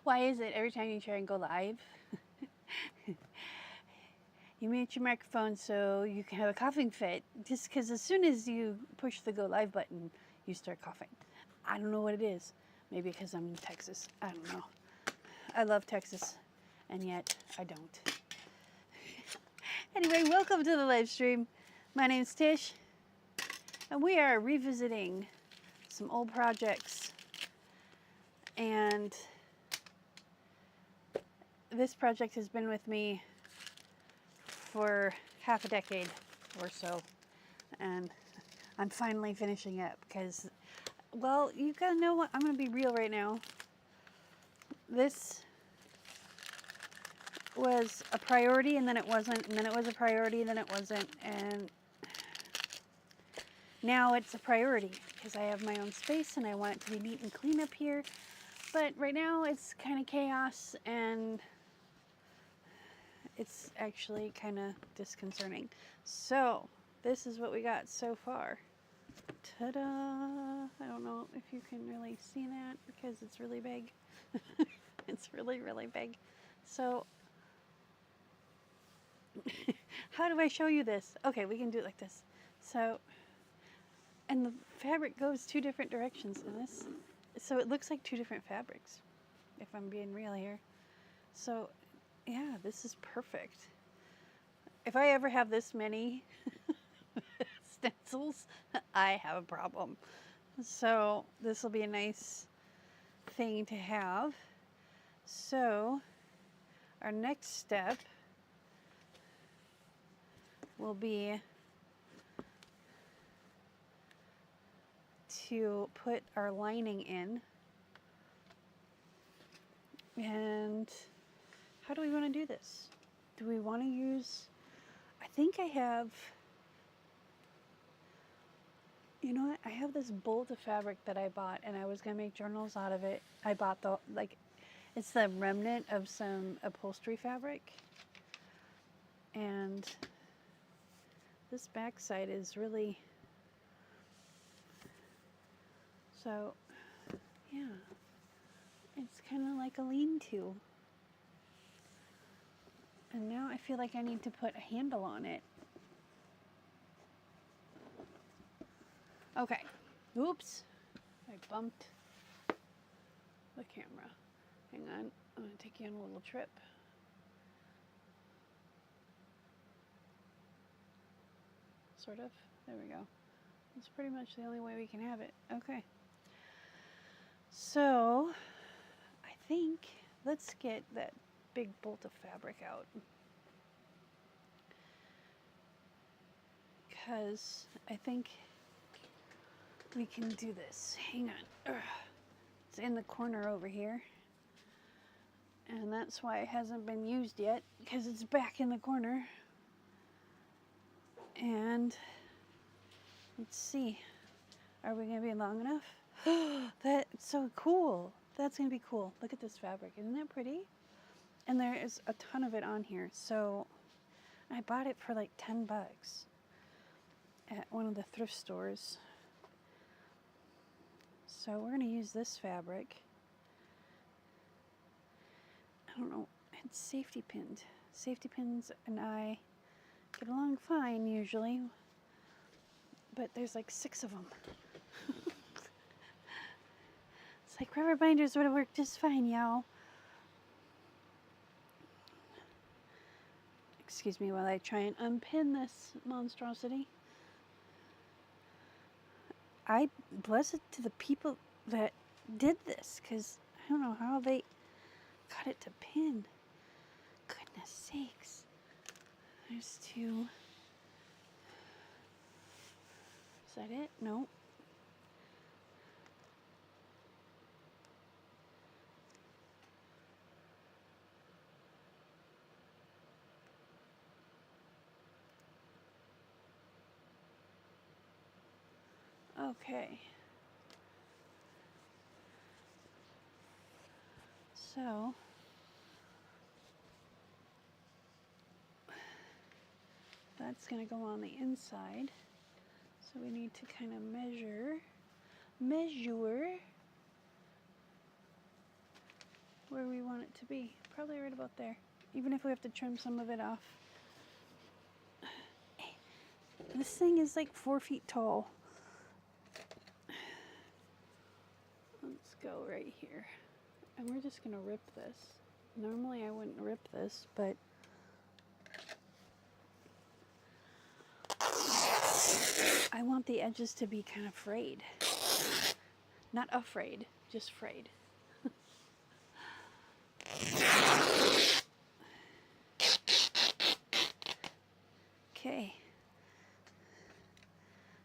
Why is it every time you try and go live, you mute your microphone so you can have a coughing fit? Just because as soon as you push the go live button, you start coughing. I don't know what it is. Maybe because I'm in Texas. I don't know. I love Texas, and yet I don't. Anyway, welcome to the live stream. My name's Tish, and we are revisiting some old projects. And this project has been with me for half a decade or so, and I'm finally finishing up because, well, you gotta know what, I'm gonna be real right now. This was a priority, and then it wasn't, and then it was a priority, and then it wasn't, and now it's a priority because I have my own space and I want it to be neat and clean up here. But right now it's kind of chaos, and it's actually kind of disconcerting. So this is what we got so far. Ta-da! I don't know if you can really see that because it's really big. It's really, really big. So how do I show you this? Okay, we can do it like this. So, and the fabric goes two different directions in this. So it looks like two different fabrics, if I'm being real here. So yeah, this is perfect. If I ever have this many stencils, I have a problem. So this will be a nice thing to have. So our next step will be to put our lining in. And how do we want to do this? Do we want to use, I think I have, you know what? I have this bolt of fabric that I bought, and I was going to make journals out of it. I bought the, like, it's the remnant of some upholstery fabric. And this backside is really, so yeah, it's kind of like a lean-to. And now I feel like I need to put a handle on it. Okay. Oops. I bumped the camera. Hang on. I'm going to take you on a little trip. Sort of. There we go. That's pretty much the only way we can have it. Okay. So, I think let's get that big bolt of fabric out. Because I think we can do this. Hang on. It's in the corner over here. And that's why it hasn't been used yet, because it's back in the corner. And let's see. Are we going to be long enough? That's so cool. That's going to be cool. Look at this fabric. Isn't that pretty? And there is a ton of it on here. So I bought it for like 10 bucks at one of the thrift stores. So we're going to use this fabric. I don't know. It's safety pinned. Safety pins and I get along fine usually. But there's like 6 of them. It's like rubber binders would have worked just fine, y'all. Excuse me while I try and unpin this monstrosity. I bless it to the people that did this, because I don't know how they got it to pin. Goodness sakes. There's 2. Is that it? No. Okay. So that's going to go on the inside. So we need to kind of measure where we want it to be. Probably right about there. Even if we have to trim some of it off. This thing is like 4 feet tall. Let's go right here. And we're just gonna rip this. Normally I wouldn't rip this, but I want the edges to be kind of frayed. Not afraid, just frayed. Okay.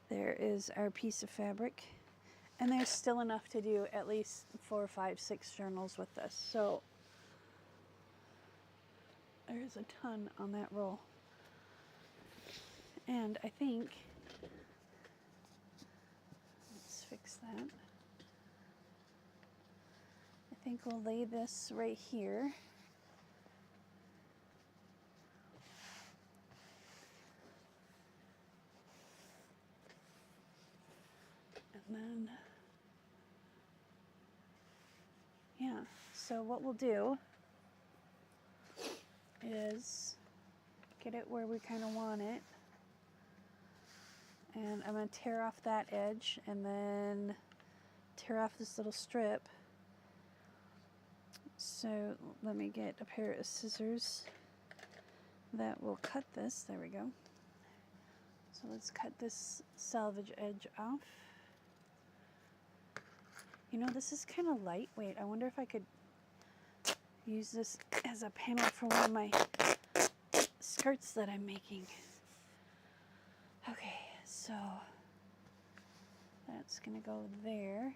There is our piece of fabric. And there's still enough to do at least 4, 5, 6 journals with this. So there's a ton on that roll. And I think, let's fix that. I think we'll lay this right here. And then, yeah, so what we'll do is get it where we kind of want it. And I'm going to tear off that edge and then tear off this little strip. So let me get a pair of scissors that will cut this. There we go. So let's cut this salvage edge off. You know, this is kind of lightweight. I wonder if I could use this as a panel for one of my skirts that I'm making. Okay, so that's gonna go there.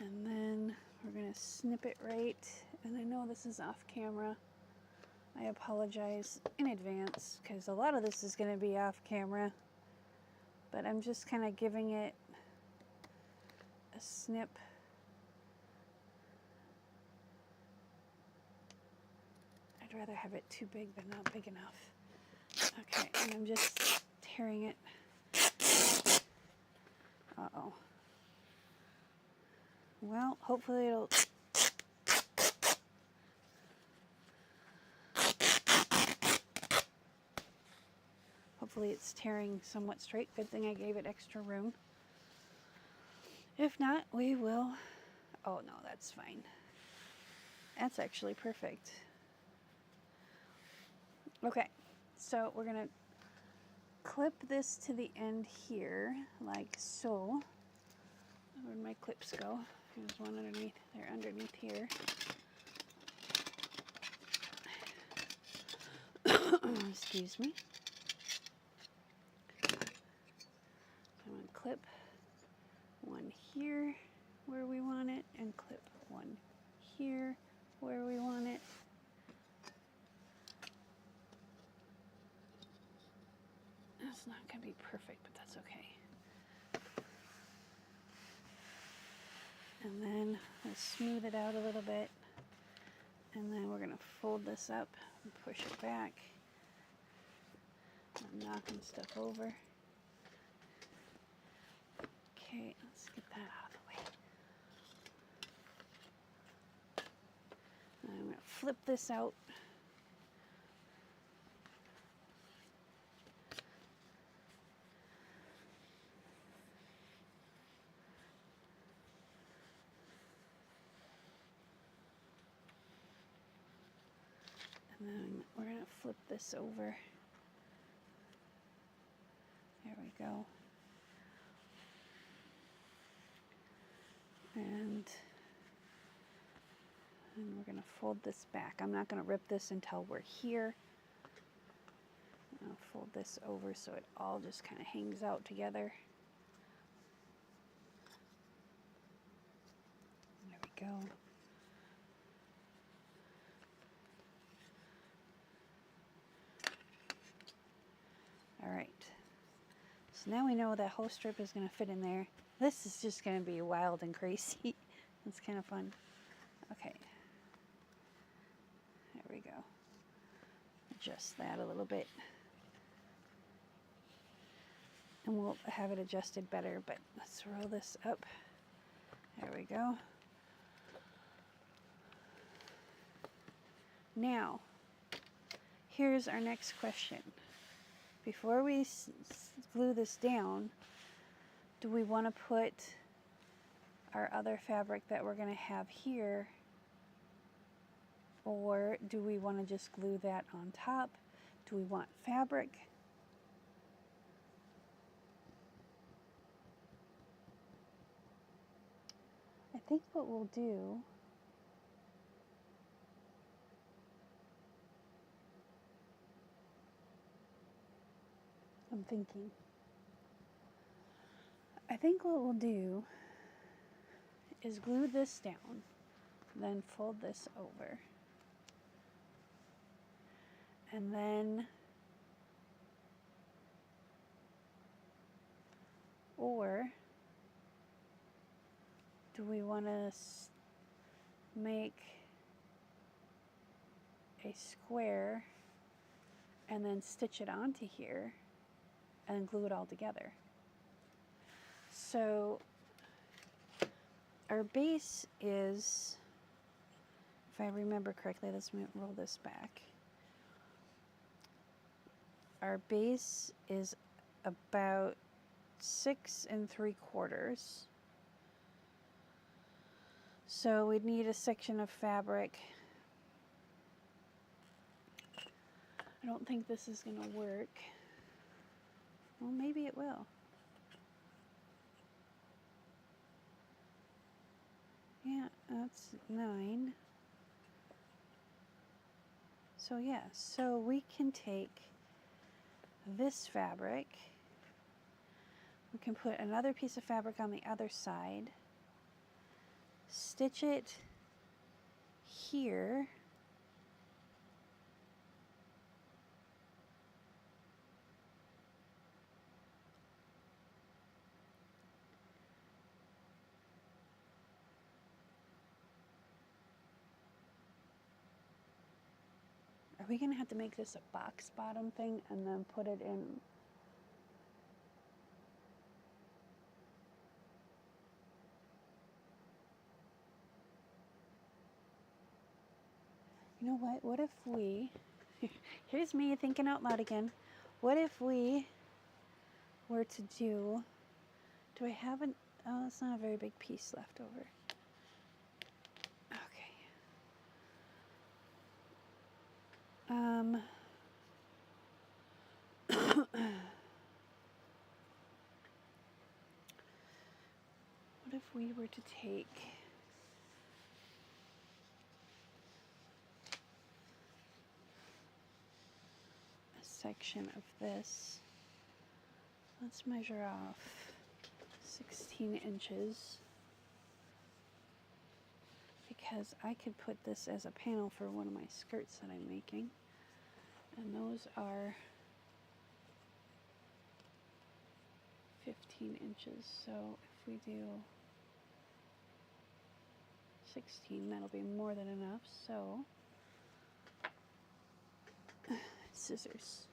And then we're gonna snip it right. And I know this is off camera. I apologize in advance because a lot of this is gonna be off camera. But I'm just kind of giving it a snip. I'd rather have it too big than not big enough. Okay, and I'm just tearing it. Uh-oh. Well, hopefully it'll... Hopefully it's tearing somewhat straight. Good thing I gave it extra room. If not, we will... Oh, no, that's fine. That's actually perfect. Okay, so we're going to clip this to the end here, like so. Where'd my clips go? There's one underneath. They're underneath here. Excuse me. I'm going to clip one here where we want it, and clip one here where we want it. That's not going to be perfect, but that's okay. And then we'll smooth it out a little bit. And then we're going to fold this up and push it back. I'm knocking stuff over. Okay, let's get that out of the way. And I'm going to flip this out. And then we're going to flip this over. There we go. And we're going to fold this back. I'm not going to rip this until we're here. I'll fold this over so it all just kind of hangs out together. There we go. All right. So now we know that whole strip is going to fit in there. This is just going to be wild and crazy. It's kind of fun. Okay. There we go. Adjust that a little bit. And we'll have it adjusted better, but let's roll this up There we go. Now, here's our next question. Before we glue this down, do we want to put our other fabric that we're going to have here, or do we want to just glue that on top? Do we want fabric? I think what we'll do, I'm thinking, I think what we'll do is glue this down, then fold this over, and then, or do we want to make a square and then stitch it onto here and glue it all together? So our base is, if I remember correctly, let's roll this back. Our base is about 6 3/4. So we'd need a section of fabric. I don't think this is going to work. Well, maybe it will. Yeah, that's 9. So yeah, so we can take this fabric, we can put another piece of fabric on the other side, stitch it here, are we going to have to make this a box bottom thing and then put it in? You know what? What if we, here's me thinking out loud again. What if we were to do I have an, oh, it's not a very big piece left over. Okay. What if we were to take a section of this? Let's measure off 16 inches, because I could put this as a panel for one of my skirts that I'm making, and those are 15 inches. So if we do 16, that'll be more than enough. So scissors.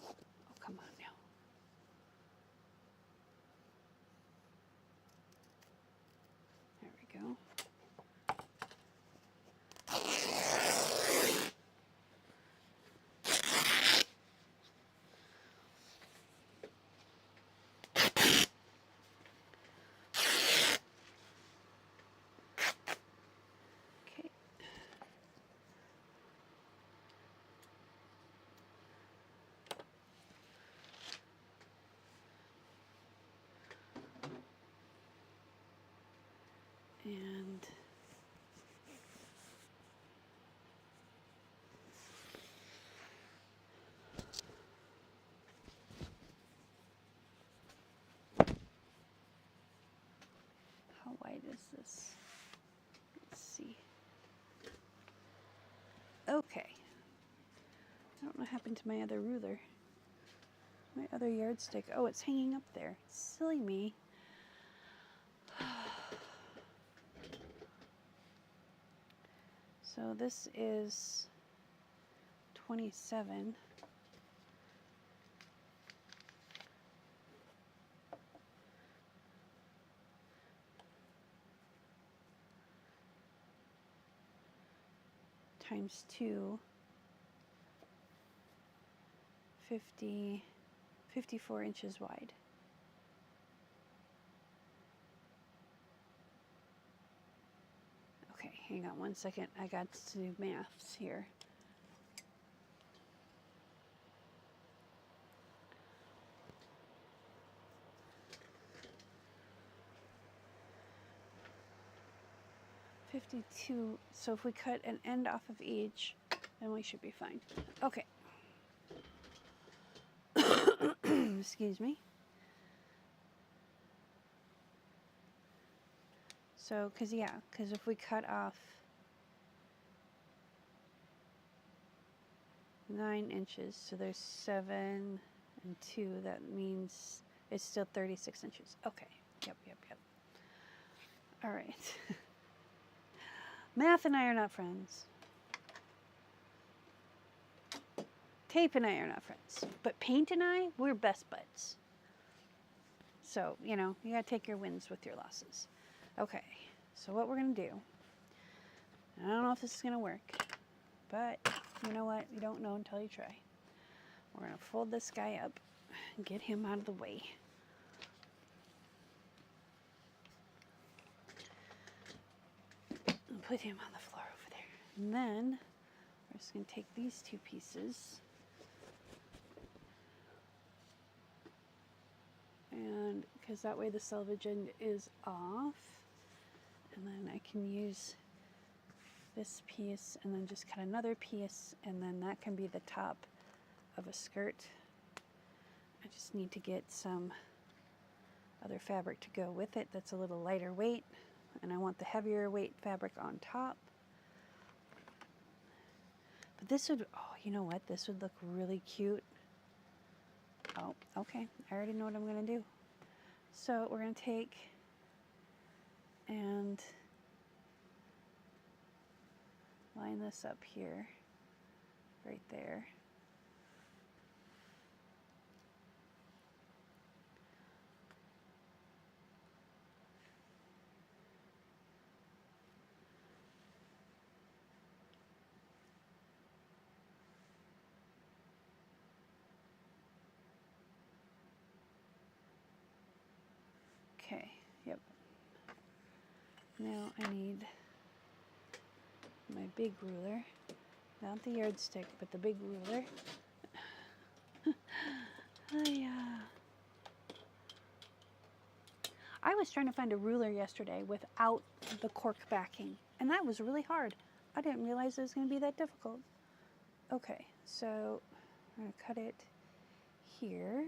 Oh, come on now. There we go. Okay. And how wide is this? Let's see. Okay. I don't know what happened to my other ruler. My other yardstick. Oh, it's hanging up there. Silly me. So this is 27 times 2, 54 inches wide. Okay, hang on one second. I got to do maths here. $52. So if we cut an end off of each, then we should be fine. Okay. Excuse me. So, because if we cut off 9 inches, so there's 7 and 2, that means it's still 36 inches. Okay. Yep. All right. Math and I are not friends. Tape and I are not friends. But paint and I, we're best buds. So, you gotta take your wins with your losses. Okay, so what we're gonna do, I don't know if this is gonna work, but you know what? You don't know until you try. We're gonna fold this guy up and get him out of the way. And put him on the floor over there. And then we're just gonna take these two pieces and because that way the selvage end is off, and then I can use this piece and then just cut another piece, and then that can be the top of a skirt. I just need to get some other fabric to go with it that's a little lighter weight, and I want the heavier weight fabric on top. But this would, oh, you know what? This would look really cute. Oh, okay. I already know what I'm going to do. So we're going to take and line this up here, right there. Okay, yep. Now I need my big ruler, not the yardstick, but the big ruler. I was trying to find a ruler yesterday without the cork backing, and that was really hard. I didn't realize it was going to be that difficult. Okay, so I'm going to cut it here.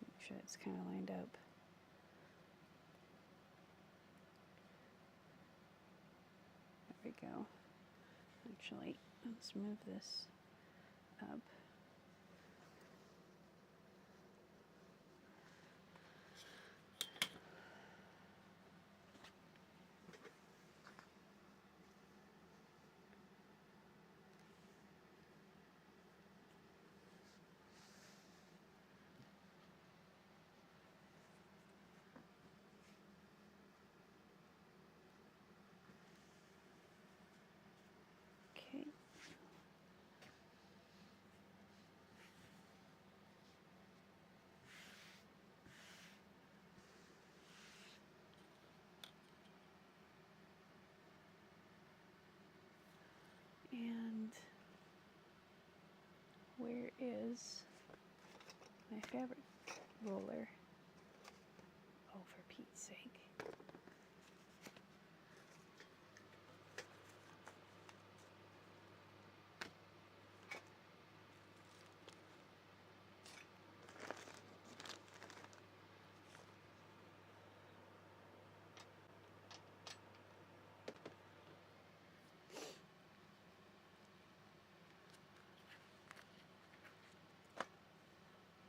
Make sure it's kind of lined up. There we go. Actually, let's move this up. Okay. And where is my fabric roller? Oh, for Pete's sake.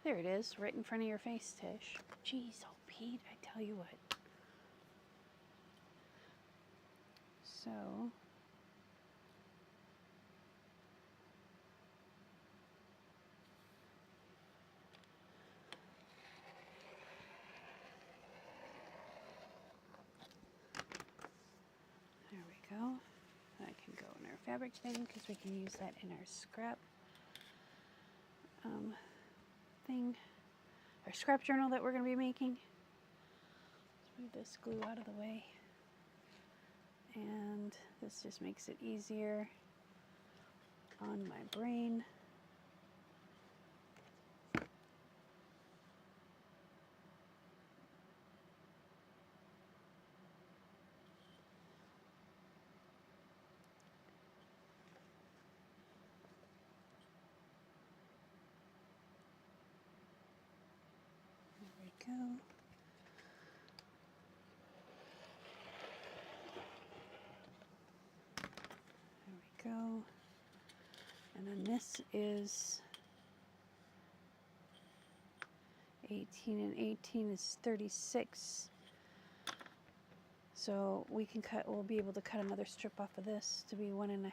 There it is, right in front of your face, Tish. Jeez, oh Pete, I tell you what. So, fabric thing because we can use that in our scrap thing, our scrap journal that we're going to be making. Let's move this glue out of the way. And this just makes it easier on my brain. Go. There we go. And then this is 18 and 18 is 36. So we can cut, we'll be able to cut another strip off of this to be 1.5.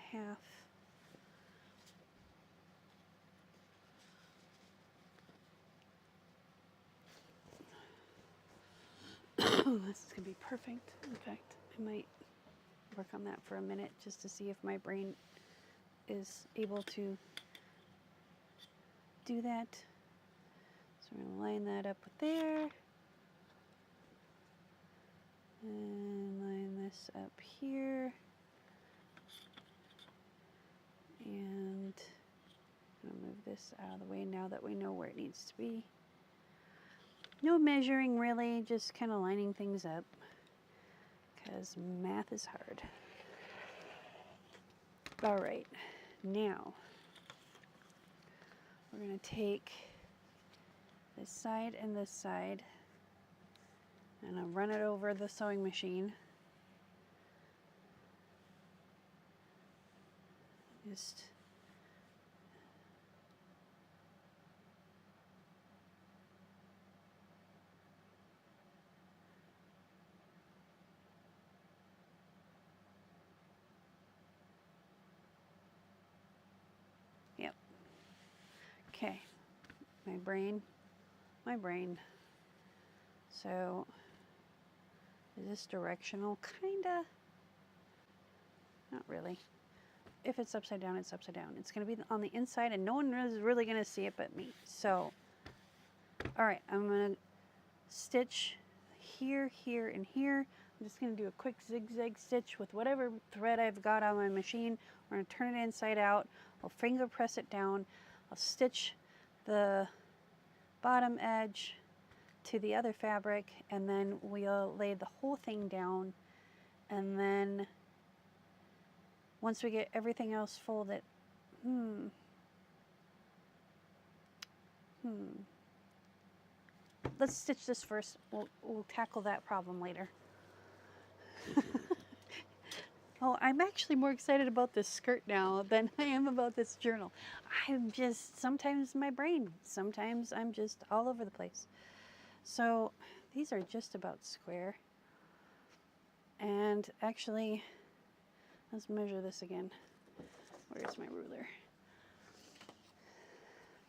This is gonna be perfect. In fact, I might work on that for a minute just to see if my brain is able to do that. So we're gonna line that up with there. And line this up here. And I'm gonna move this out of the way now that we know where it needs to be. No measuring really, just kind of lining things up because math is hard. All right, now we're going to take this side and this side and I'll run it over the sewing machine. Just okay, my brain. So is this directional? Kinda, not really. If it's upside down, it's upside down. It's gonna be on the inside and no one is really gonna see it but me. So, all right, I'm gonna stitch here, here, and here. I'm just gonna do a quick zigzag stitch with whatever thread I've got on my machine. We're gonna turn it inside out. I'll finger press it down. I'll stitch the bottom edge to the other fabric and then we'll lay the whole thing down, and then once we get everything else folded, let's stitch this first. We'll tackle that problem later. Oh, I'm actually more excited about this skirt now than I am about this journal. I'm just, sometimes my brain, sometimes I'm just all over the place. So these are just about square. And actually, let's measure this again. Where's my ruler?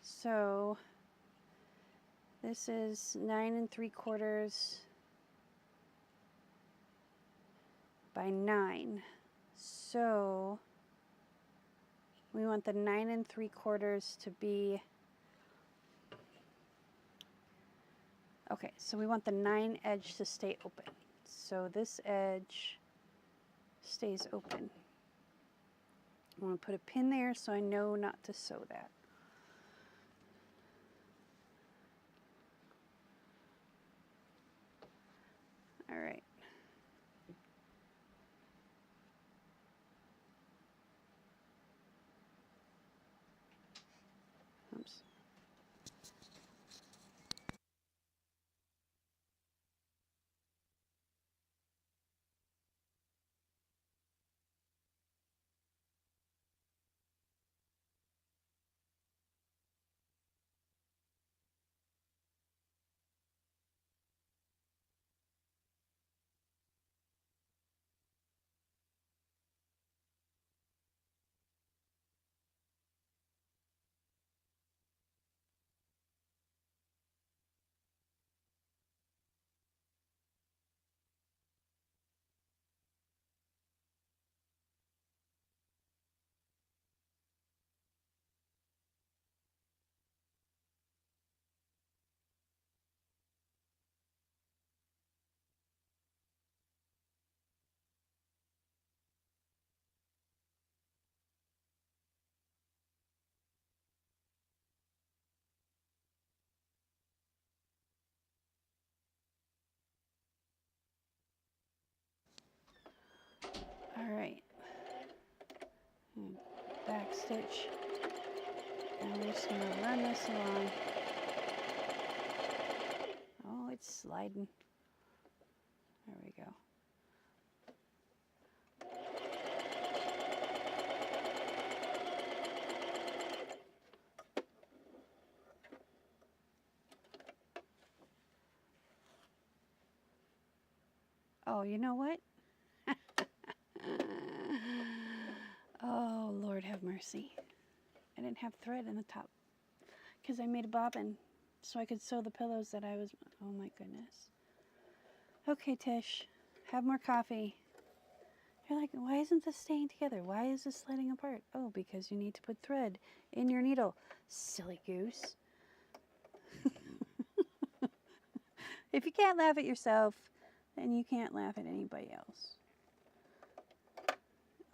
So this is 9 3/4 by 9. So we want the 9 3/4 to be, okay, so we want the 9 edge to stay open. So this edge stays open. I'm going to put a pin there so I know not to sew that. All right. Oops. All right. Back stitch. And we're just going to run this along. Oh, it's sliding. There we go. Oh, you know what? Oh, Lord have mercy. I didn't have thread in the top because I made a bobbin so I could sew the pillows that I was, oh my goodness. Okay, Tish, have more coffee. You're like, why isn't this staying together? Why is this sliding apart? Oh, because you need to put thread in your needle. Silly goose. If you can't laugh at yourself, then you can't laugh at anybody else.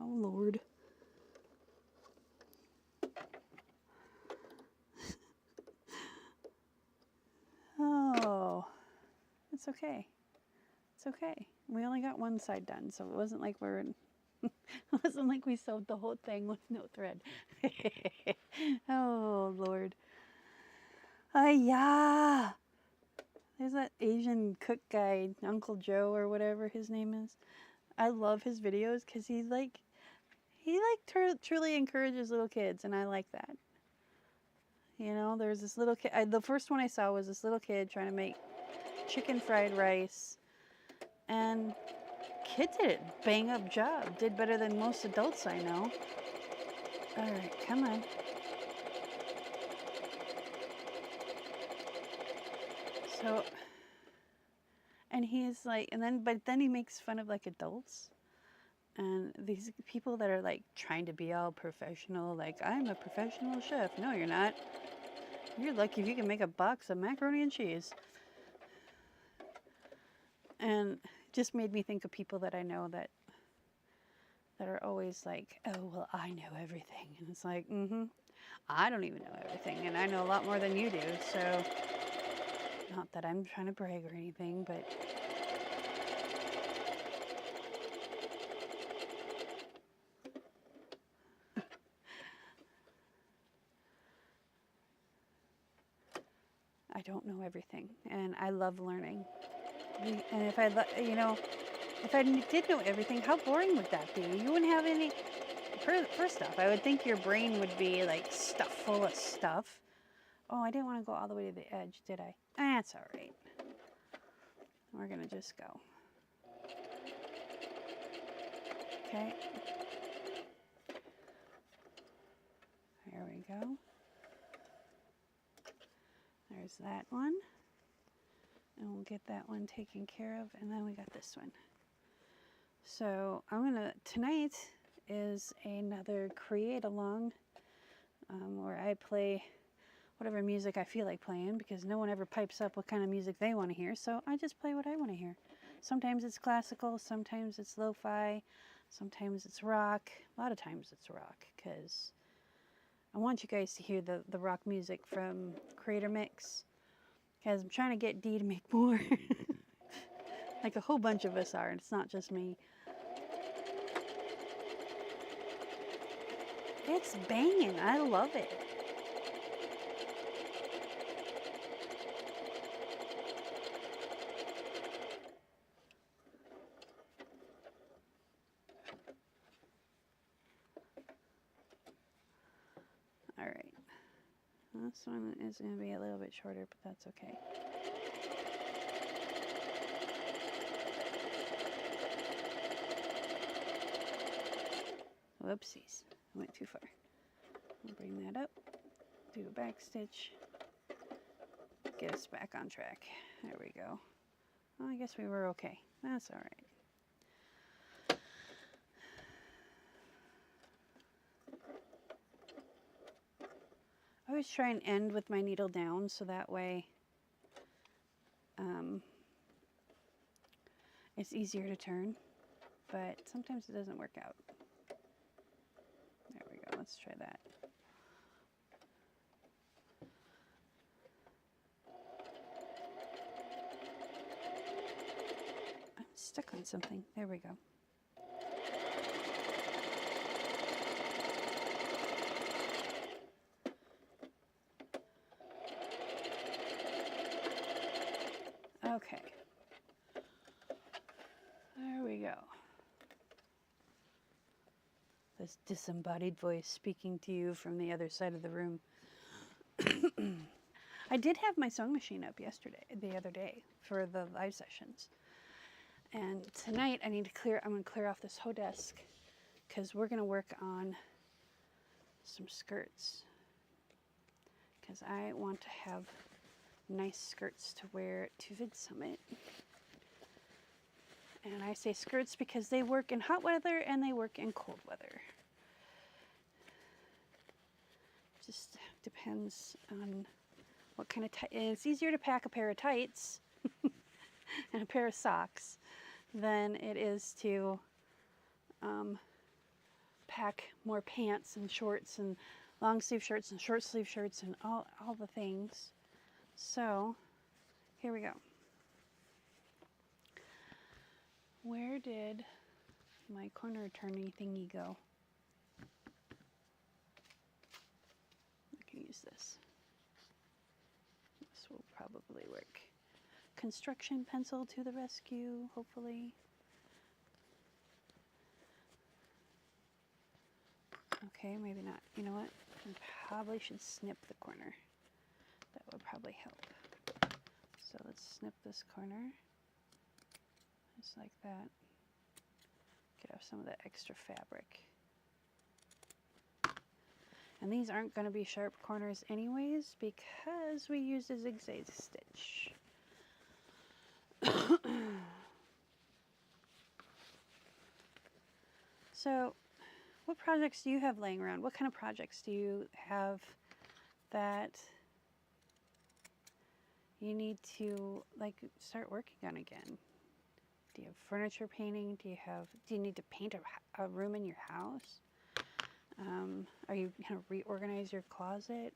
Oh, Lord. Oh, it's okay. It's okay. We only got one side done, so it wasn't like it wasn't like we sewed the whole thing with no thread. Oh, Lord. Yeah. There's that Asian cook guy, Uncle Joe or whatever his name is. I love his videos because he truly encourages little kids, and I like that. You know, there's this little kid. The first one I saw was this little kid trying to make chicken fried rice, and kid did a bang up job. Did better than most adults I know. All right, come on. So, and he's like, but then he makes fun of like adults. And these people that are like trying to be all professional, like, I'm a professional chef. No, you're not. You're lucky if you can make a box of macaroni and cheese. And just made me think of people that I know that are always like, oh, well, I know everything. And it's like, I don't even know everything. And I know a lot more than you do. So, not that I'm trying to brag or anything, but I don't know everything, and I love learning. And if if I did know everything, how boring would that be? You wouldn't have any. First off, I would think your brain would be like stuffed full of stuff. Oh, I didn't want to go all the way to the edge, did I? That's all right. We're gonna just go. Okay. There we go. There's that one. And we'll get that one taken care of. And then we got this one. So tonight is another create along where I play whatever music I feel like playing because no one ever pipes up what kind of music they want to hear. So I just play what I want to hear. Sometimes it's classical, sometimes it's lo-fi, sometimes it's rock. A lot of times it's rock because I want you guys to hear the rock music from Creator Mix because I'm trying to get Dee to make more. Like a whole bunch of us are, and it's not just me. It's banging. I love it. All right. This one is going to be a little bit shorter, but that's okay. Whoopsies. I went too far. We'll bring that up. Do a back stitch. Get us back on track. There we go. Well, I guess we were okay. That's all right. I always try and end with my needle down so that way it's easier to turn, but sometimes it doesn't work out. There we go. Let's try that. I'm stuck on something. There we go. Okay. There we go. This disembodied voice speaking to you from the other side of the room. I did have my sewing machine up the other day for the live sessions. And tonight I'm going to clear off this whole desk because we're going to work on some skirts. Because I want to have nice skirts to wear to Vid Summit. And I say skirts because they work in hot weather and they work in cold weather. Just depends on what kind of it's easier to pack a pair of tights and a pair of socks than it is to pack more pants and shorts and long sleeve shirts and short sleeve shirts and all the things. So here we go. Where did my corner turny thingy go? I can use this. This will probably work. Construction pencil to the rescue, hopefully. Okay, maybe not. You know what? I probably should snip the corner. That would probably help. So let's snip this corner. Just like that. Get off some of that extra fabric. And these aren't going to be sharp corners anyways because we used a zigzag stitch. So, what projects do you have laying around? What kind of projects do you have that you need to start working on again? Do you have furniture painting? Do you need to paint a room in your house? Are you going to reorganize your closet?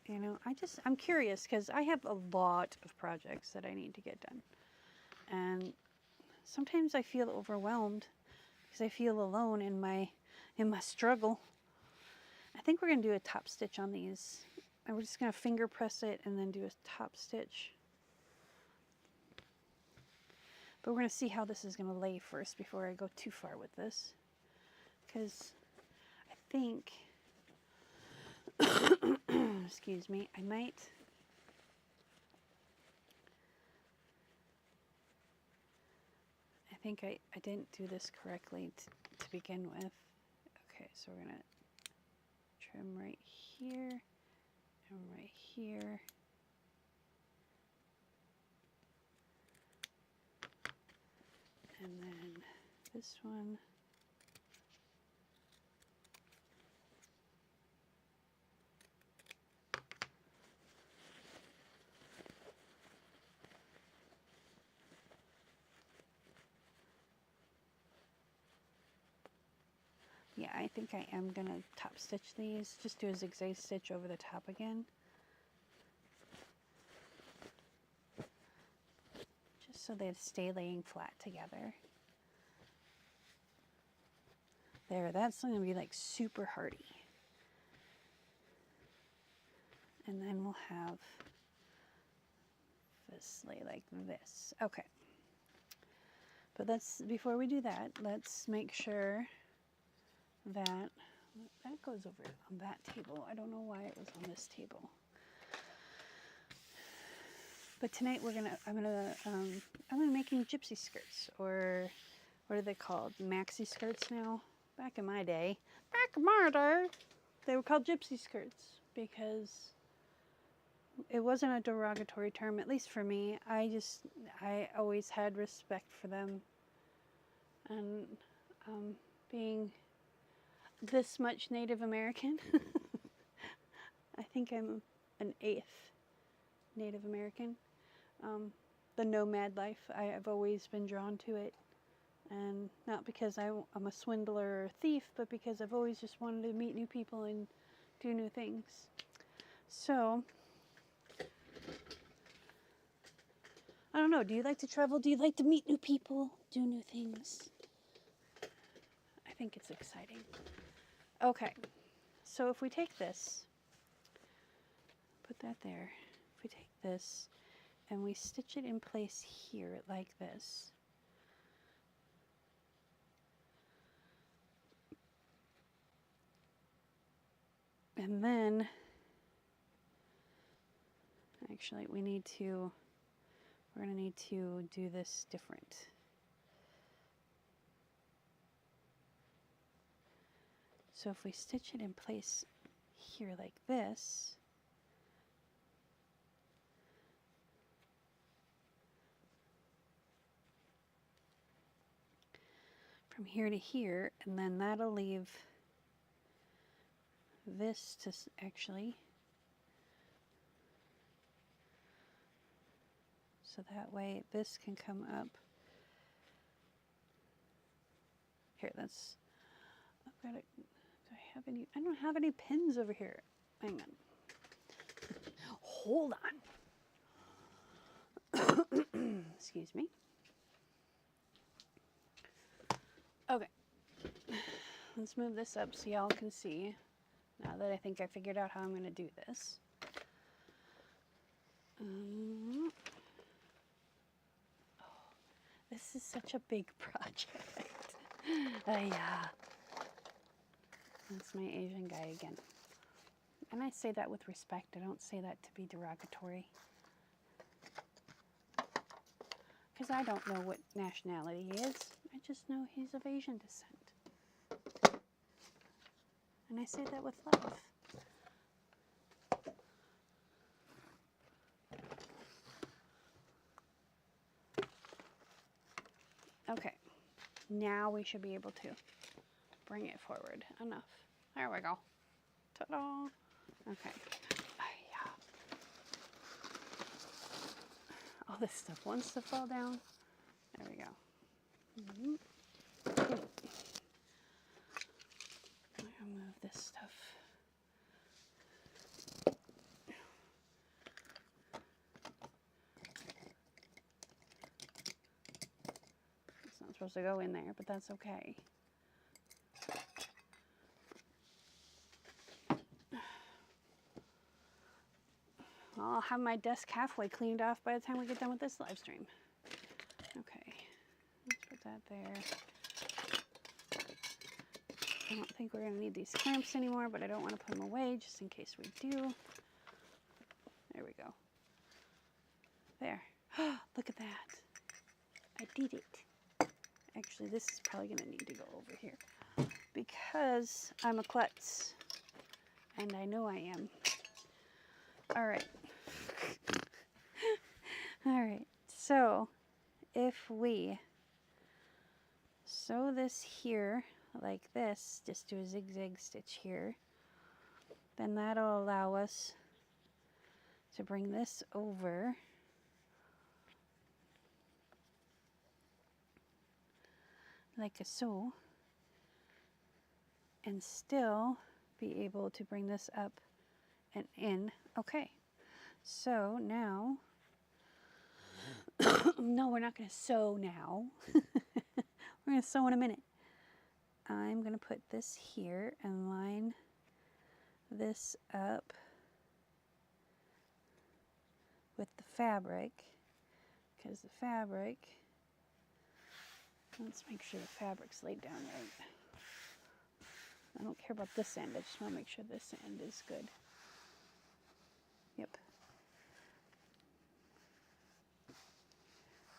You know, I'm curious because I have a lot of projects that I need to get done. And sometimes I feel overwhelmed because I feel alone in my struggle. I think we're going to do a top stitch on these. And we're just going to finger press it and then do a top stitch. But we're going to see how this is going to lay first before I go too far with this. Because I think, excuse me, I think I didn't do this correctly to begin with. Okay, so we're going to trim right here and right here. And then this one. Yeah, I think I am going to top stitch these. Just do a zigzag stitch over the top again. Just so they stay laying flat together. There, that's going to be like super hardy. And then we'll have this lay like this. Okay. But before we do that, let's make sure that goes over on that table. I don't know why it was on this table. But tonight I'm gonna making gypsy skirts, or what are they called? Maxi skirts now. Back in my day, they were called gypsy skirts because it wasn't a derogatory term, at least for me. I always had respect for them, and being this much Native American, I think I'm an 8th Native American. The nomad life, I've always been drawn to it. And not because I'm a swindler or a thief, but because I've always just wanted to meet new people and do new things. So, I don't know, do you like to travel? Do you like to meet new people? Do new things? I think it's exciting. Okay, so if we take this, put that there. If we take this and we stitch it in place here like this. And then, actually, we're going to need to do this different. So if we stitch it in place here like this, from here to here, and then that'll leave this to actually, so that way this can come up. Here, that's, I've got it. Do I have any? I don't have any pins over here. Hang on. Hold on. Excuse me. Okay. Let's move this up so y'all can see. Now that I think I figured out how I'm going to do this. Oh, this is such a big project. Yeah. That's my Asian guy again. And I say that with respect. I don't say that to be derogatory. Because I don't know what nationality he is. I just know he's of Asian descent. And I say that with love. Okay. Now we should be able to bring it forward enough. There we go. Ta-da! Okay. Yeah. All this stuff wants to fall down. There we go. I'll move this stuff. It's not supposed to go in there, but that's okay. I'll have my desk halfway cleaned off by the time we get done with this live stream. Okay, let's put that there. I don't think we're going to need these clamps anymore, but I don't want to put them away just in case we do. There we go. There. Look at that. I did it. Actually, this is probably going to need to go over here because I'm a klutz, and I know I am. All right. All right, so if we sew this here like this, just do a zigzag stitch here, then that'll allow us to bring this over like so, and still be able to bring this up and in. Okay, so now, no, we're not going to sew now. We're going to sew in a minute. I'm going to put this here and line this up with the fabric, because the fabric, let's make sure the fabric's laid down right. I don't care about this end, I just want to make sure this end is good. Yep.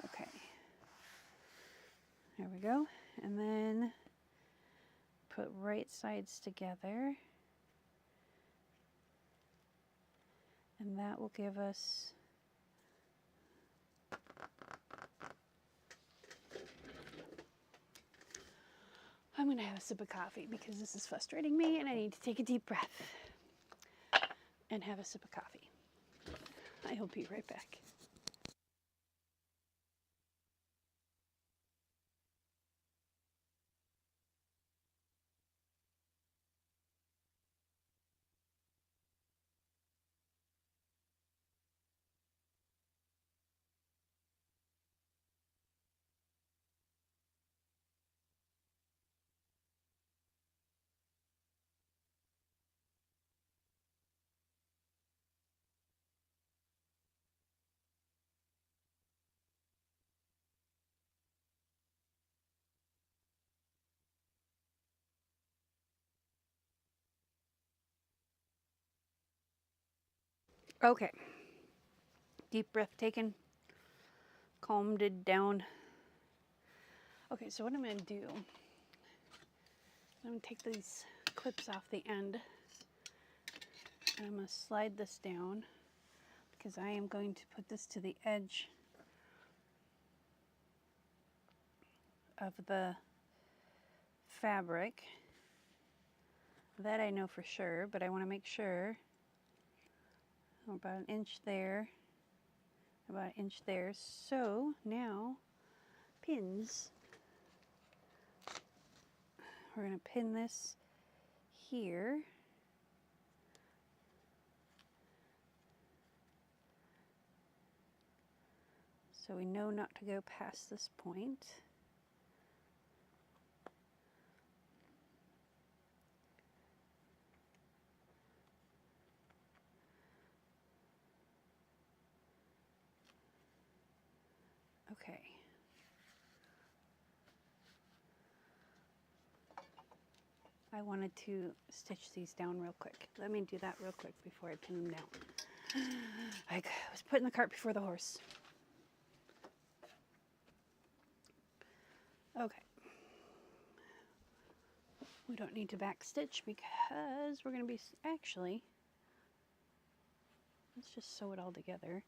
Okay. There we go. And then put right sides together. And that will give us I'm going to have a sip of coffee because this is frustrating me and I need to take a deep breath and have a sip of coffee. I will be right back. Okay. Deep breath taken. Calmed it down. Okay, so what I'm going to do, I'm going to take these clips off the end. And I'm going to slide this down because I am going to put this to the edge of the fabric. That I know for sure, but I want to make sure. About an inch there, about an inch there. So now, pins. We're going to pin this here. So we know not to go past this point. Okay. I wanted to stitch these down real quick. Let me do that real quick before I pin them down. I was putting the cart before the horse. Okay. We don't need to back stitch because we're going to be, actually, let's just sew it all together.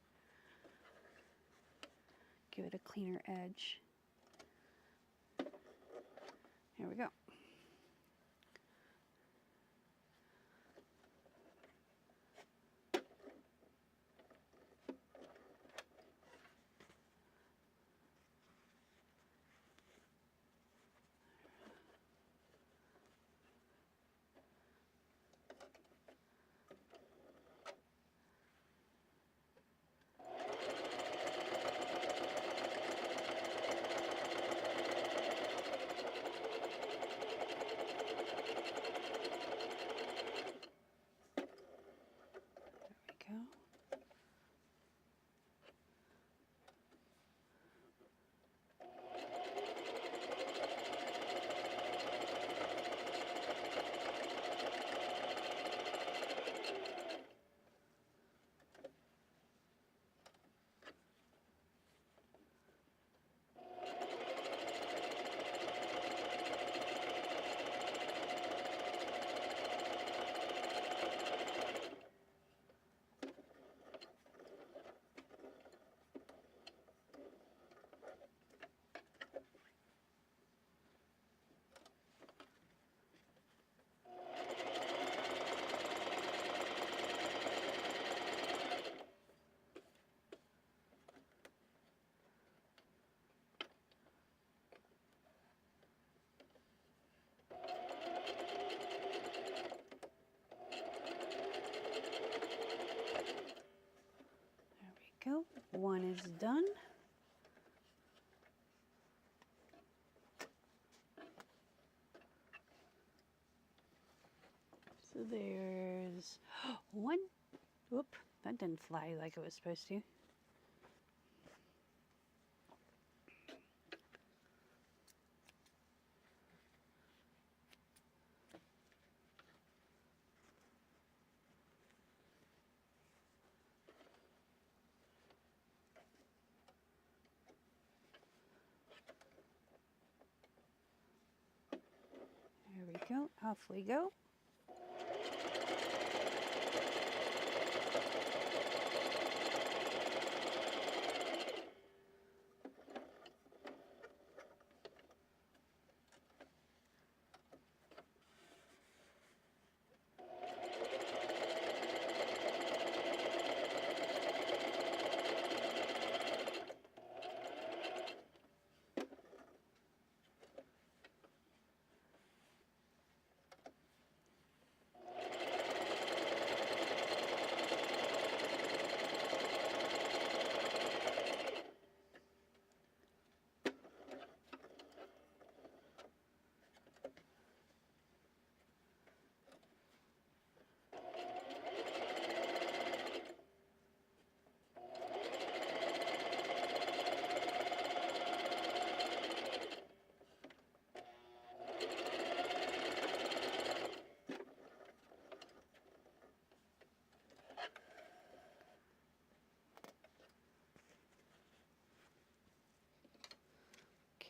Give it a cleaner edge. Here we go. There we go. Go. One is done. So there's one. Whoop, that didn't fly like it was supposed to. There we go. Off we go.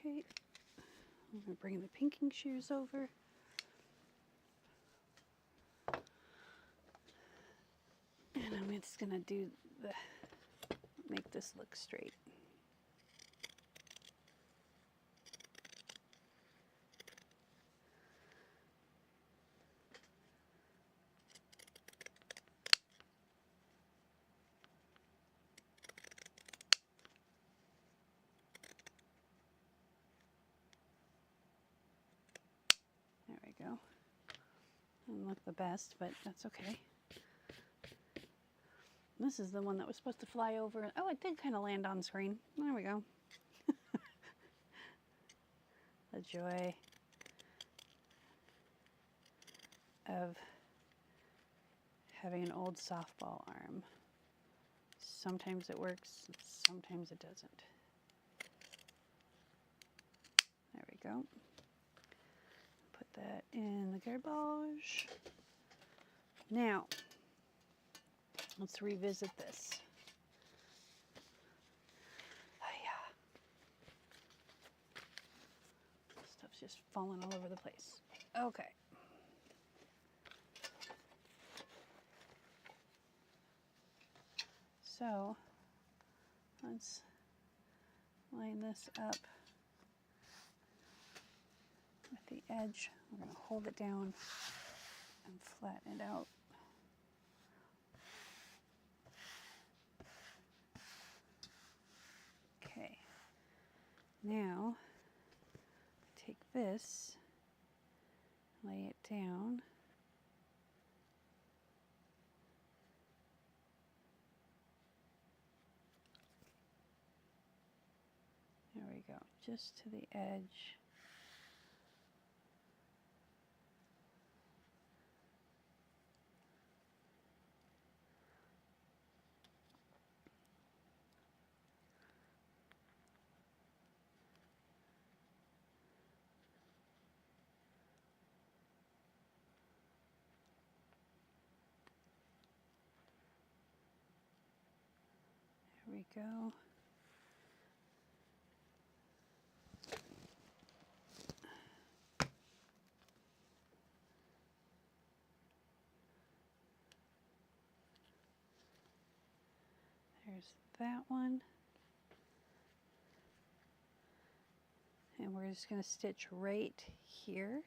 Okay, I'm going to bring the pinking shears over. And I'm just going to do make this look straight. There we go. Doesn't look the best, but that's okay. This is the one that was supposed to fly over. Oh, it did kind of land on screen. There we go. The joy of having an old softball arm. Sometimes it works, sometimes it doesn't. There we go. Put that in the garbage. Now, let's revisit this. Oh yeah. Stuff's just falling all over the place. Okay. So, let's line this up with the edge. We're going to hold it down and flatten it out. Okay, now take this, lay it down. There we go, just to the edge. There we go. There's that one. And we're just going to stitch right here.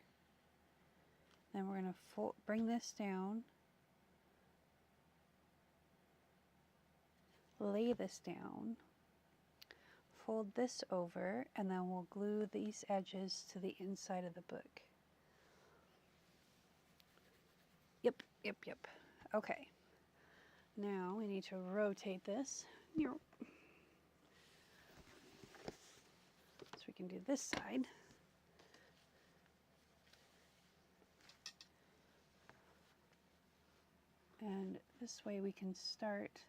Then we're going to bring this down, lay this down, fold this over, and then we'll glue these edges to the inside of the book. Yep. Okay. Now we need to rotate this. So we can do this side. And this way we can start.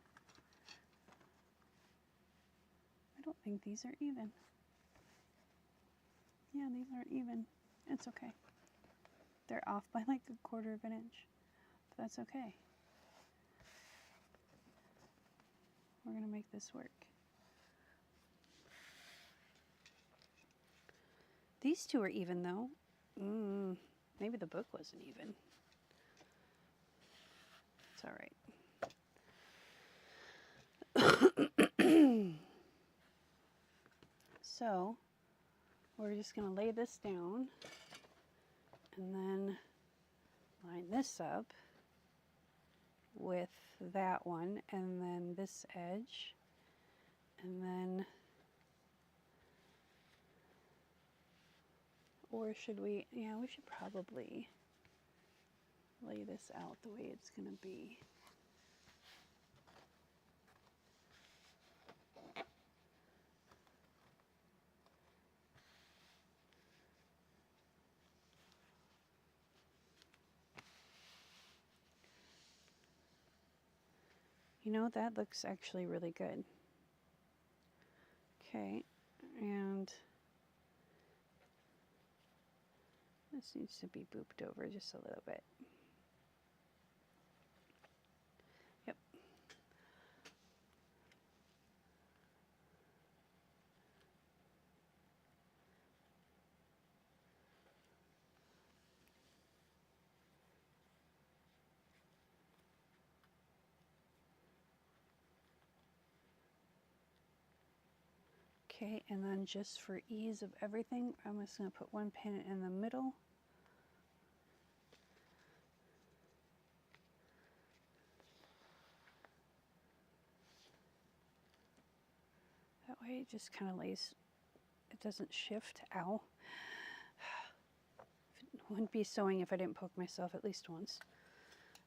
I don't think these are even. Yeah, these aren't even. It's okay. They're off by like 1/4 of an inch. But that's okay. We're going to make this work. These two are even though. Maybe the book wasn't even. It's all right. So we're just going to lay this down and then line this up with that one and then this edge, and then, or should we, yeah, we should probably lay this out the way it's going to be. You know, that looks actually really good. Okay, and this needs to be booped over just a little bit. Yep. Okay, and then just for ease of everything, I'm just going to put one pin in the middle. That way it just kind of lays, it doesn't shift. Ow. It wouldn't be sewing if I didn't poke myself at least once.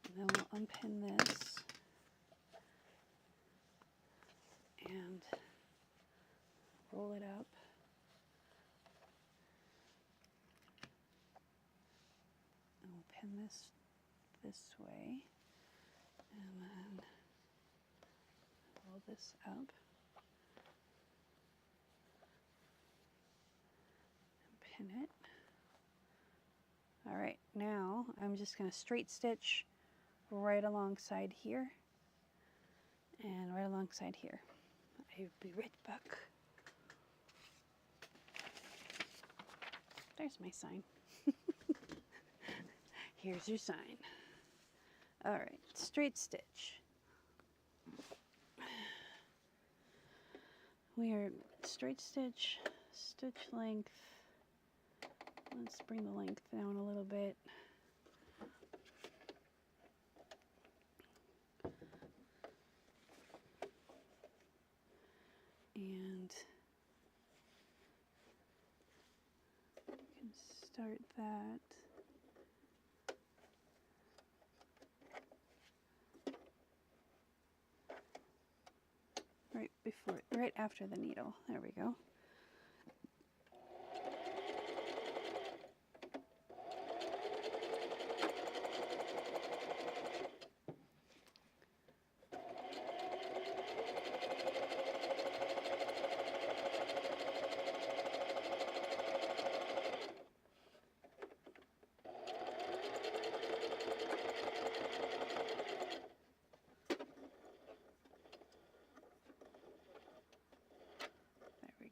And then we'll unpin this and roll it up. And we'll pin this way, and then roll this up and pin it. All right, now I'm just going to straight stitch right alongside here and right alongside here. I'll be right back. There's my sign. Here's your sign. All right, straight stitch. We are straight stitch, stitch length. Let's bring the length down a little bit. And we can start that. Right after the needle. There we go.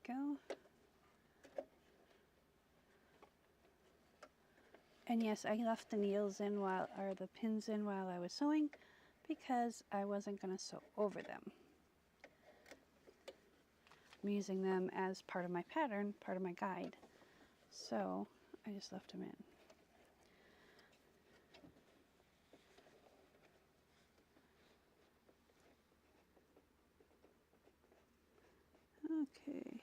Go. And yes, I left the needles in or the pins in while I was sewing because I wasn't going to sew over them. I'm using them as part of my pattern, part of my guide. So I just left them in. Okay.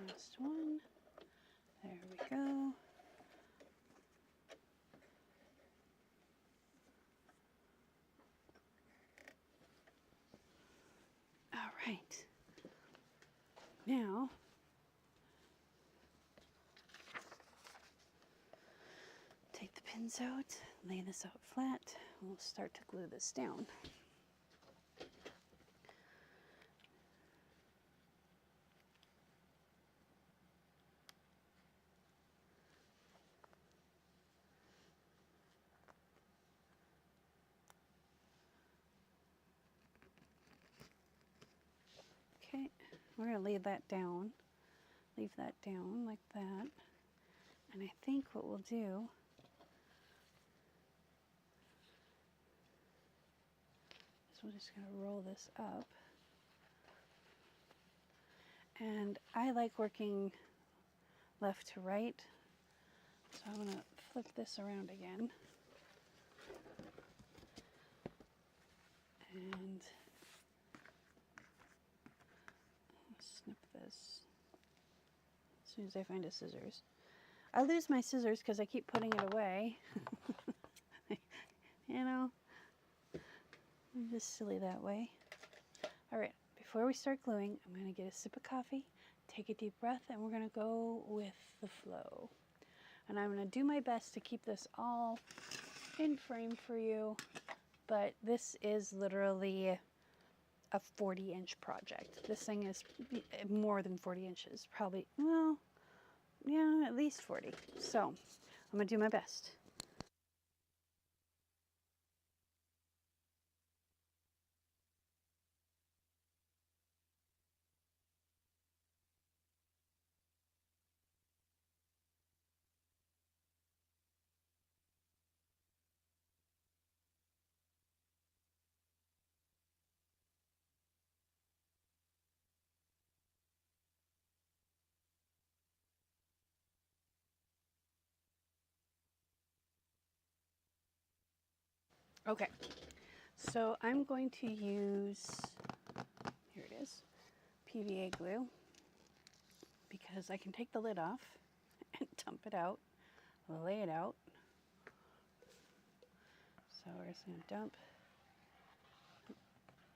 Last one. There we go. All right. Now, take the pins out, lay this out flat, and we'll start to glue this down. Okay, we're going to leave that down like that. And I think what we'll do is we're just going to roll this up. And I like working left to right, so I'm going to flip this around again. And snip this as soon as I find a scissors. I lose my scissors because I keep putting it away. You know, I'm just silly that way. All right, before we start gluing, I'm going to get a sip of coffee, take a deep breath, and we're going to go with the flow. And I'm going to do my best to keep this all in frame for you, but this is literally a 40-inch project. This thing is more than 40 inches, probably, well, yeah, at least 40. So I'm gonna do my best. Okay, so I'm going to use, here it is, PVA glue, because I can take the lid off and dump it out, lay it out. So we're just going to dump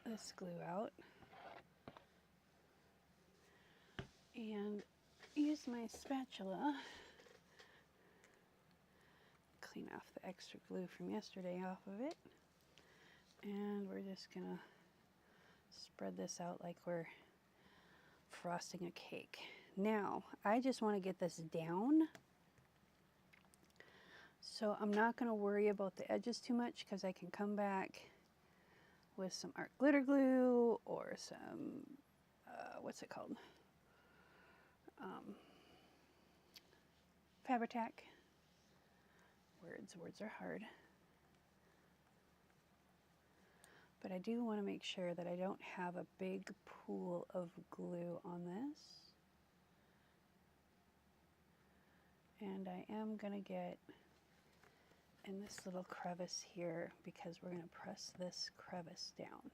this glue out and use my spatula, clean off the extra glue from yesterday off of it, and we're just going to spread this out like we're frosting a cake. Now, I just want to get this down, so I'm not going to worry about the edges too much because I can come back with some art glitter glue or some, what's it called? Fabri-Tac. Words are hard. But I do want to make sure that I don't have a big pool of glue on this. And I am going to get in this little crevice here because we're going to press this crevice down.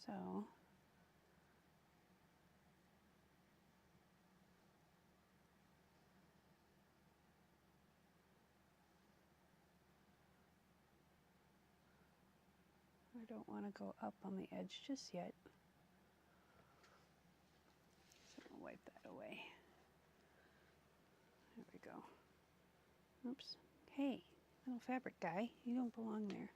So I don't want to go up on the edge just yet. So I'll wipe that away. There we go. Oops. Hey, little fabric guy, you don't belong there.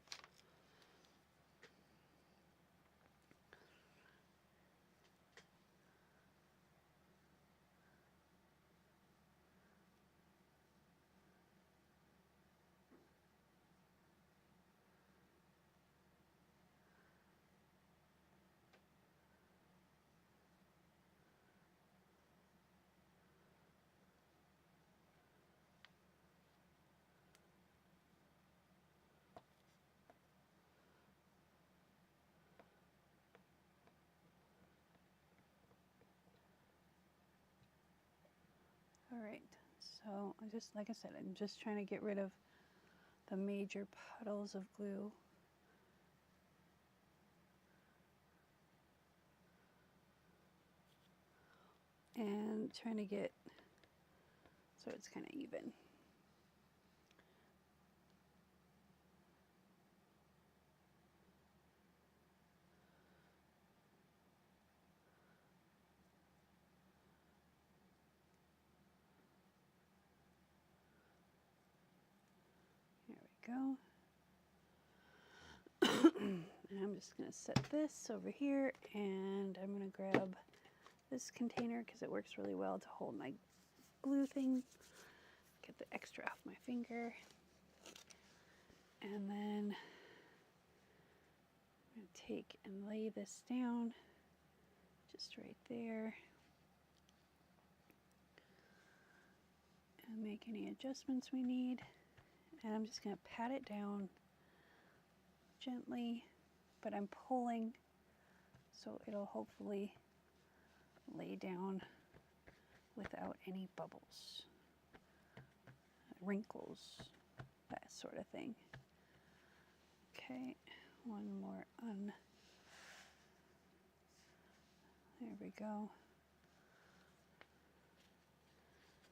All right, so like I said, I'm just trying to get rid of the major puddles of glue. And trying to get so it's kind of even. There we go. And I'm just going to set this over here, and I'm going to grab this container because it works really well to hold my glue thing. Get the extra off my finger. And then I'm going to take and lay this down just right there. And make any adjustments we need. And I'm just going to pat it down gently, but I'm pulling so it'll hopefully lay down without any bubbles, wrinkles, that sort of thing. Okay, one more there we go.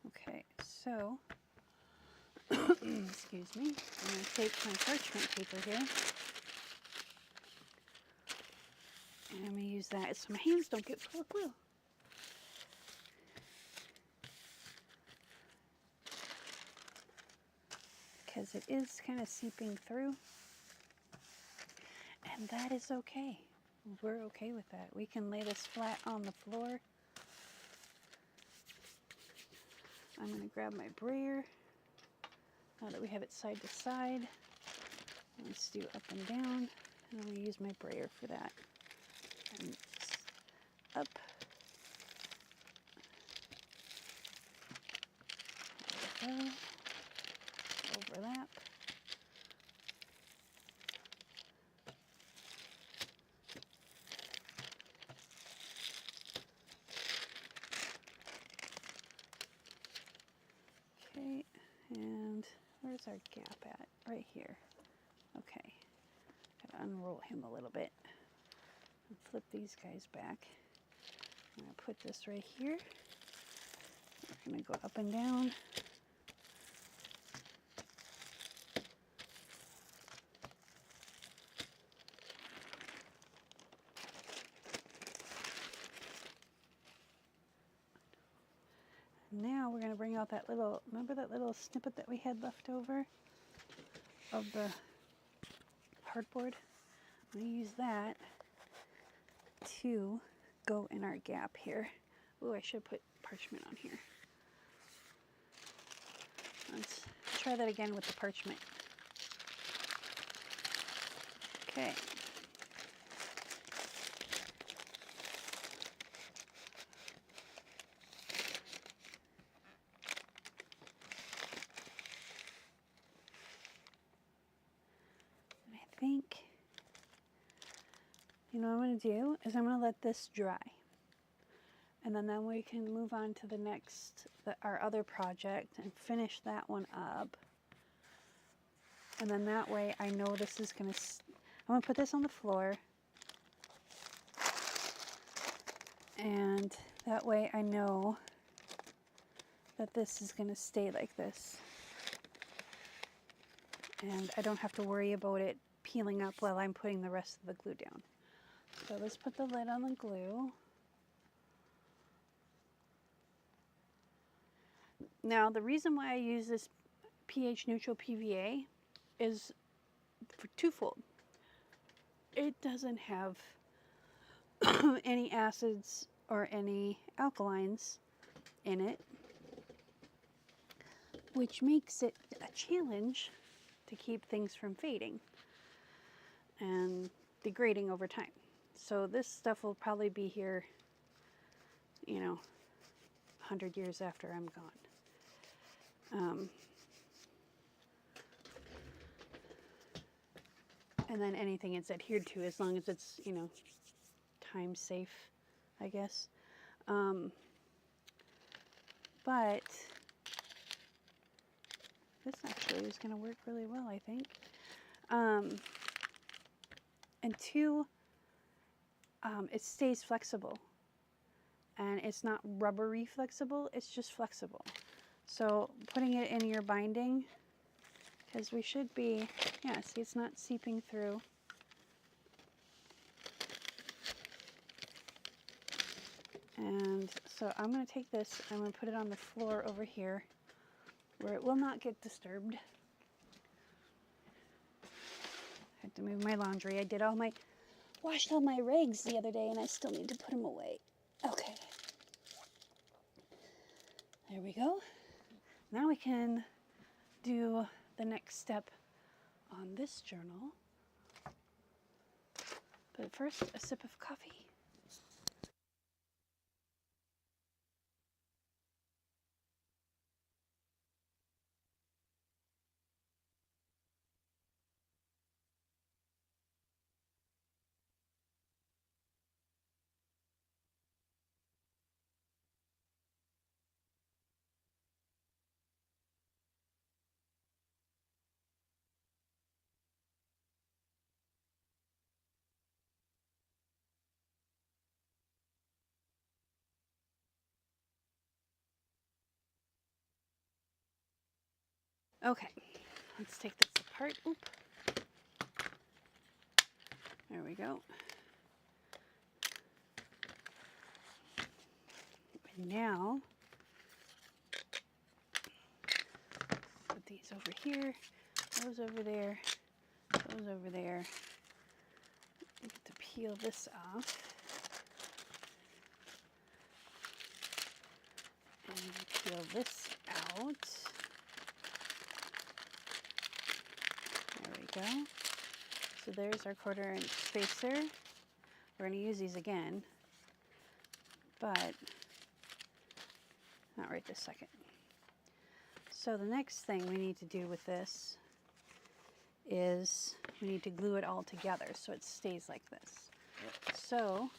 Okay, so excuse me, I'm going to take my parchment paper here I'm going to use that so my hands don't get full of glue. Because it is kind of seeping through. And that is okay. We're okay with that. We can lay this flat on the floor. I'm going to grab my brayer. Now that we have it side to side, let's do up and down. And I'm going to use my brayer for that. And just up. There we go. Overlap. Okay, and where's our gap at? Right here. Okay, gotta unroll him a little bit and flip these guys back. I'm gonna put this right here. We're gonna go up and down. Now we're going to bring out that little, remember that little snippet that we had left over of the cardboard? I'm going to use that to go in our gap here. Ooh, I should put parchment on here. Let's try that again with the parchment. Okay. I think, you know what I'm going to do is I'm going to let this dry. And then we can move on to the next, our other project and finish that one up. And then that way I know this is going to, I'm going to put this on the floor. And that way I know that this is going to stay like this. And I don't have to worry about it peeling up while I'm putting the rest of the glue down. So let's put the lid on the glue. Now the reason why I use this pH neutral PVA is for twofold. It doesn't have any acids or any alkalines in it, which makes it a challenge to keep things from fading and degrading over time. So this stuff will probably be here, you know, 100 years after I'm gone. And then anything it's adhered to, as long as it's, you know, time safe, I guess. But this actually is going to work really well, I think. And two, it stays flexible. And it's not rubbery flexible, it's just flexible. So putting it in your binding, because we should be, yeah, see, it's not seeping through. And so I'm going to take this, I'm going to put it on the floor over here where it will not get disturbed. I had to move my laundry. I did washed all my rags the other day and I still need to put them away. Okay. There we go. Now we can do the next step on this journal. But first, a sip of coffee. Okay, let's take this apart. Oop. There we go. Now, put these over here, those over there, those over there. I get to peel this off. And peel this out. There we go. So there's our 1/4 inch spacer. We're going to use these again, but not right this second. So the next thing we need to do with this is we need to glue it all together so it stays like this. So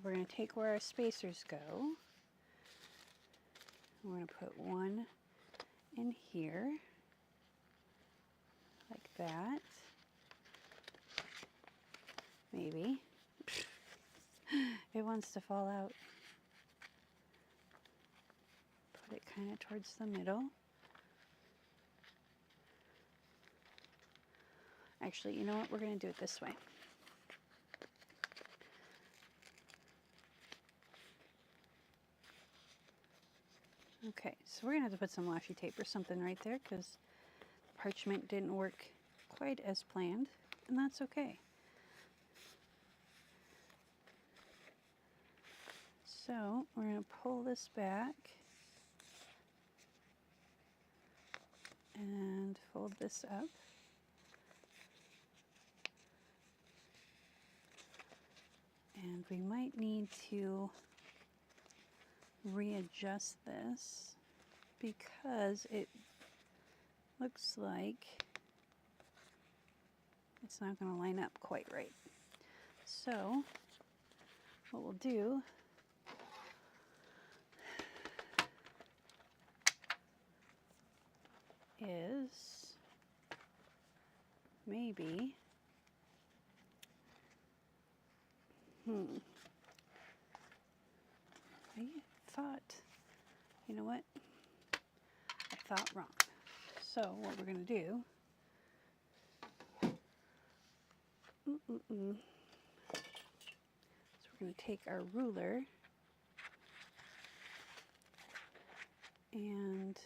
we're going to take where our spacers go. We're going to put one in here, like that. Maybe. It wants to fall out. Put it kind of towards the middle. Actually, you know what? We're going to do it this way. Okay, so we're going to have to put some washi tape or something right there because parchment didn't work quite as planned, and that's okay. So we're going to pull this back and fold this up. And we might need to readjust this because it looks like it's not going to line up quite right. So what we'll do is maybe I thought, you know what? I thought wrong. So what we're going to do, so we're going to take our ruler and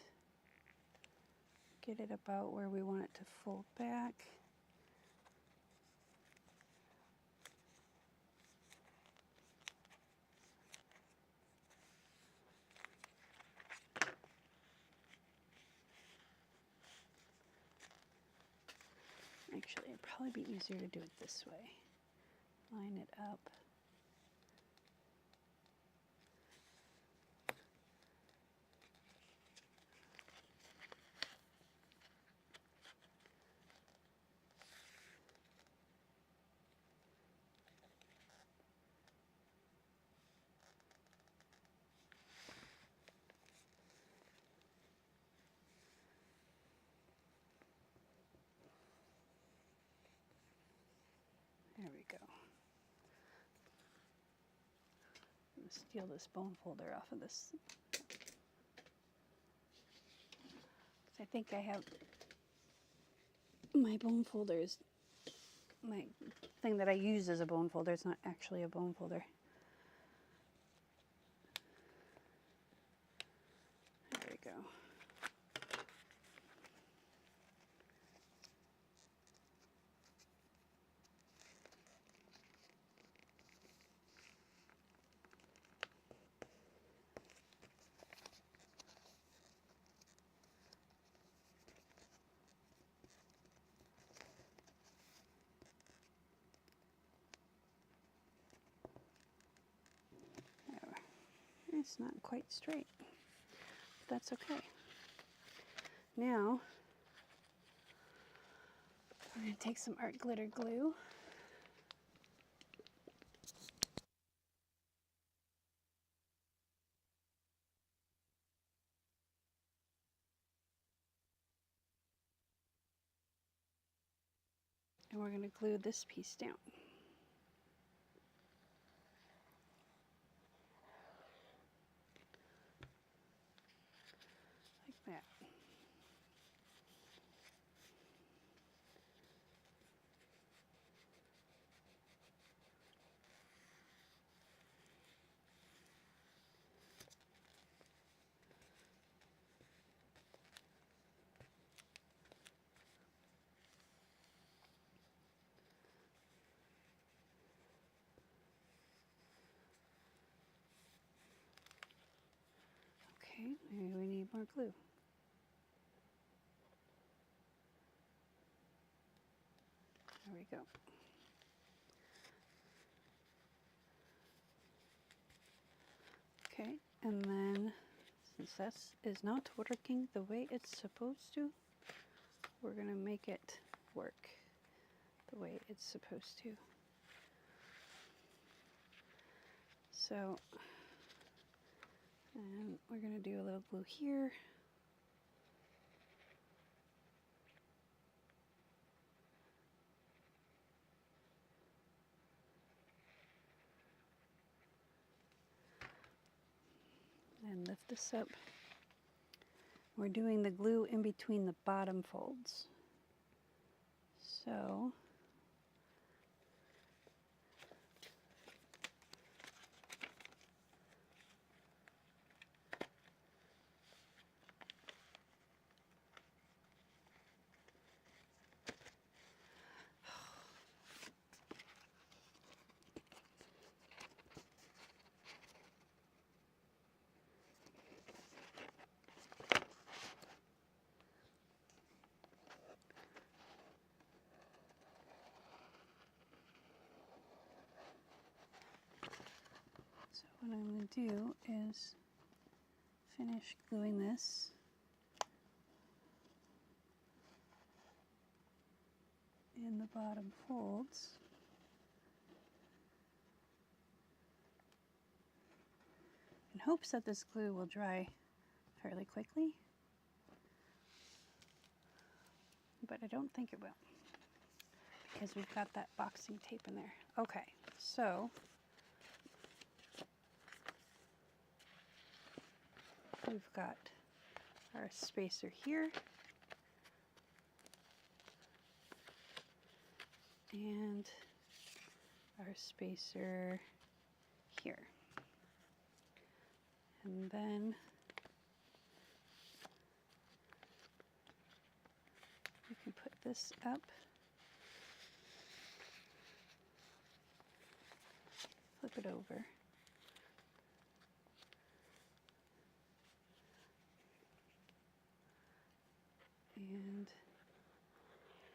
get it about where we want it to fold back. Actually, it'd probably be easier to do it this way. Line it up. There we go. I'm going to steal this bone folder off of this. I think I have my bone folders, my thing that I use as a bone folder. It's not actually a bone folder. There we go. It's not quite straight. That's okay. Now, I'm going to take some art glitter glue. And we're going to glue this piece down. Like that. Okay, maybe we need more glue. There we go. Okay, and then since that is not working the way it's supposed to, we're going to make it work the way it's supposed to. So, and we're going to do a little glue here. And lift this up. We're doing the glue in between the bottom folds. So, what I'm going to do is finish gluing this in the bottom folds. In hopes that this glue will dry fairly quickly, but I don't think it will because we've got that boxing tape in there. Okay, so we've got our spacer here and our spacer here. And then we can put this up, flip it over, and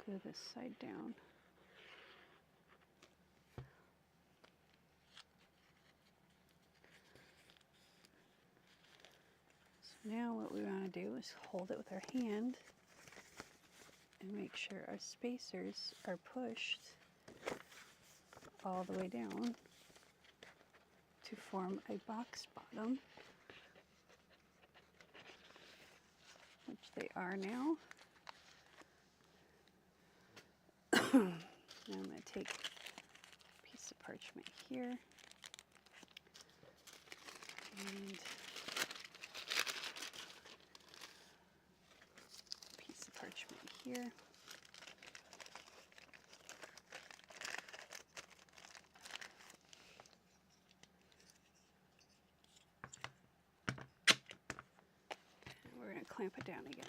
glue this side down. So now what we want to do is hold it with our hand and make sure our spacers are pushed all the way down to form a box bottom, which they are now. Now I'm going to take a piece of parchment here and a piece of parchment here. And we're going to clamp it down again.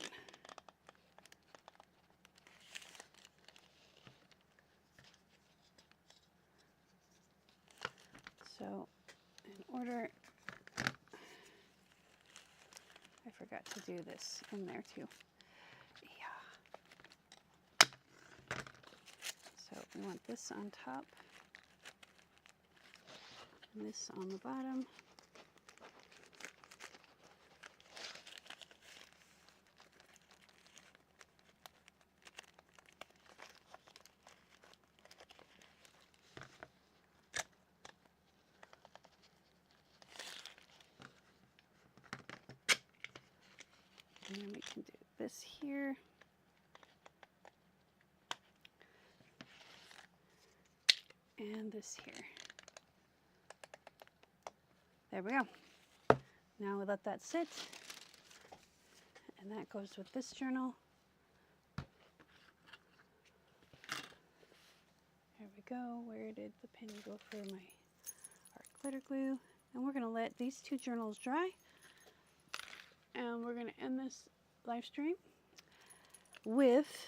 So, in order, I forgot to do this in there too. Yeah. So we want this on top, and this on the bottom. And then we can do this here. And this here. There we go. Now we let that sit. And that goes with this journal. There we go. Where did the penny go for my art glitter glue? And we're going to let these two journals dry. And we're going to end this live stream with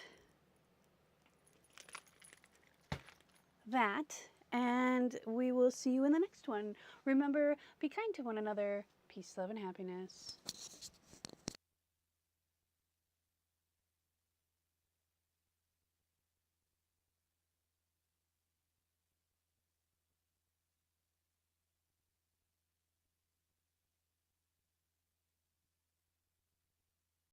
that, and we will see you in the next one. Remember, be kind to one another. Peace, love, and happiness.